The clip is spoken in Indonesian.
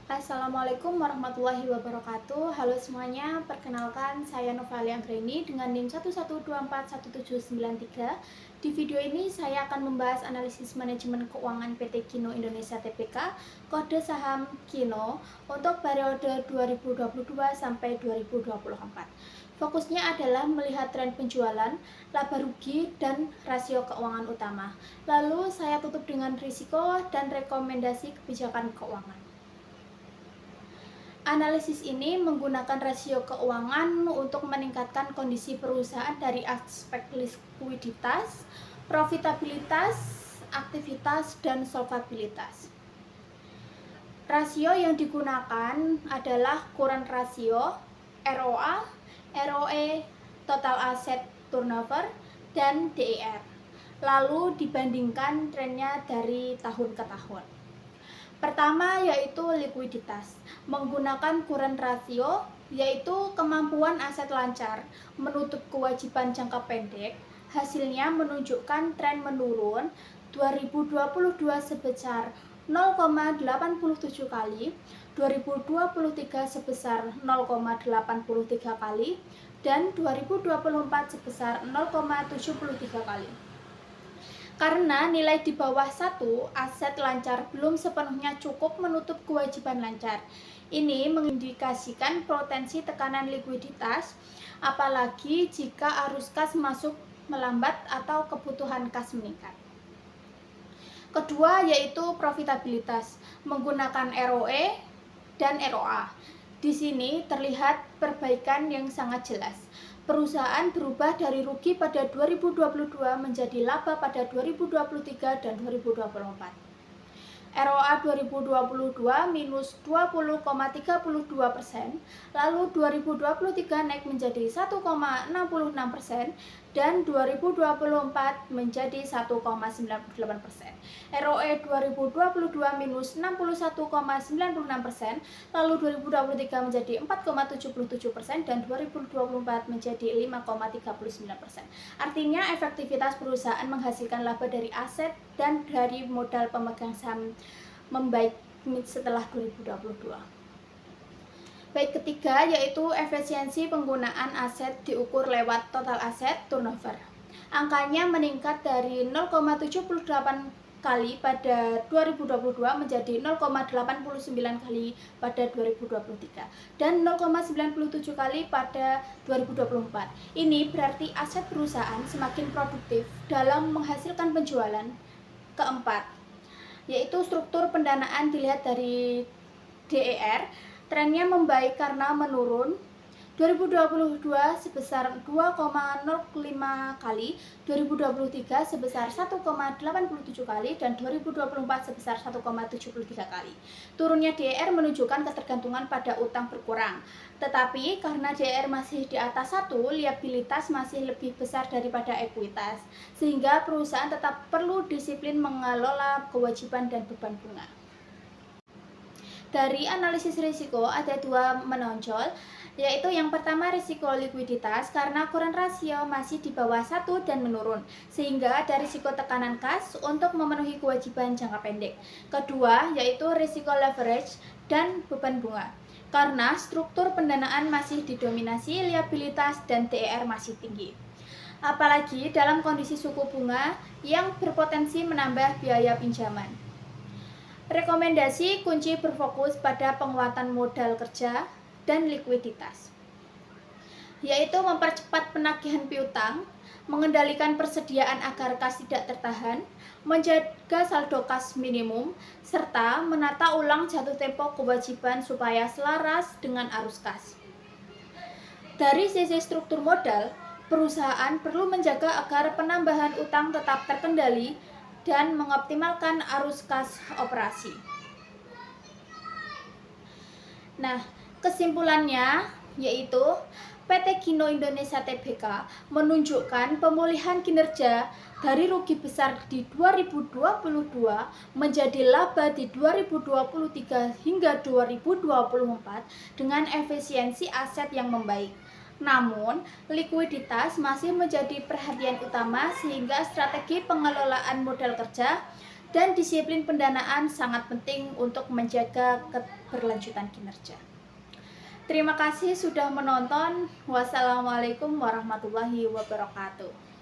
Assalamualaikum warahmatullahi wabarakatuh. Halo semuanya, perkenalkan saya Novali Anggreni dengan NIM 112417993. Di video ini saya akan membahas analisis manajemen keuangan PT Kino Indonesia Tbk, kode saham Kino untuk periode 2022 sampai 2024. Fokusnya adalah melihat tren penjualan, laba rugi, dan rasio keuangan utama. Lalu saya tutup dengan risiko dan rekomendasi kebijakan keuangan. Analisis ini menggunakan rasio keuangan untuk meningkatkan kondisi perusahaan dari aspek likuiditas, profitabilitas, aktivitas, dan solvabilitas. Rasio yang digunakan adalah current ratio, ROA, ROE, total asset turnover, dan DER. Lalu dibandingkan trennya dari tahun ke tahun. Pertama yaitu likuiditas, menggunakan current ratio, yaitu kemampuan aset lancar menutup kewajiban jangka pendek. Hasilnya menunjukkan tren menurun 2022 sebesar 0,87 kali, 2023 sebesar 0,83 kali, dan 2024 sebesar 0,73 kali. Karena nilai di bawah 1, aset lancar belum sepenuhnya cukup menutup kewajiban lancar. Ini mengindikasikan potensi tekanan likuiditas, apalagi jika arus kas masuk melambat atau kebutuhan kas meningkat. Kedua yaitu profitabilitas, menggunakan ROE dan ROA. Di sini terlihat perbaikan yang sangat jelas. Perusahaan berubah dari rugi pada 2022 menjadi laba pada 2023 dan 2024. ROA 2022 minus 20,32%, lalu 2023 naik menjadi 1,66%, dan 2024 menjadi 1,98%. ROE 2022 minus 61,96%, lalu 2023 menjadi 4,77%, dan 2024 menjadi 5,39%. Artinya efektivitas perusahaan menghasilkan laba dari aset dan dari modal pemegang saham membaik setelah 2022. Baik, ketiga yaitu efisiensi penggunaan aset diukur lewat total aset turnover. Angkanya meningkat dari 0,78 kali pada 2022 menjadi 0,89 kali pada 2023 dan 0,97 kali pada 2024. Ini berarti aset perusahaan semakin produktif dalam menghasilkan penjualan. Keempat, yaitu struktur pendanaan dilihat dari DER. Trennya membaik karena menurun 2022 sebesar 2,05 kali, 2023 sebesar 1,87 kali, dan 2024 sebesar 1,73 kali. Turunnya DER menunjukkan ketergantungan pada utang berkurang. Tetapi karena DER masih di atas 1, liabilitas masih lebih besar daripada ekuitas, sehingga perusahaan tetap perlu disiplin mengelola kewajiban dan beban bunga. Dari analisis risiko ada dua menonjol, yaitu yang pertama risiko likuiditas karena current ratio masih di bawah 1 dan menurun, sehingga ada risiko tekanan kas untuk memenuhi kewajiban jangka pendek. Kedua yaitu risiko leverage dan beban bunga, karena struktur pendanaan masih didominasi liabilitas dan DER masih tinggi. Apalagi dalam kondisi suku bunga yang berpotensi menambah biaya pinjaman. Rekomendasi kunci berfokus pada penguatan modal kerja dan likuiditas, yaitu mempercepat penagihan piutang, mengendalikan persediaan agar kas tidak tertahan, menjaga saldo kas minimum, serta menata ulang jatuh tempo kewajiban supaya selaras dengan arus kas. Dari sisi struktur modal, perusahaan perlu menjaga agar penambahan utang tetap terkendali dan mengoptimalkan arus kas operasi. Nah, kesimpulannya yaitu PT Kino Indonesia Tbk menunjukkan pemulihan kinerja dari rugi besar di 2022 menjadi laba di 2023 hingga 2024 dengan efisiensi aset yang membaik. Namun, likuiditas masih menjadi perhatian utama sehingga strategi pengelolaan modal kerja dan disiplin pendanaan sangat penting untuk menjaga keberlanjutan kinerja. Terima kasih sudah menonton. Wassalamualaikum warahmatullahi wabarakatuh.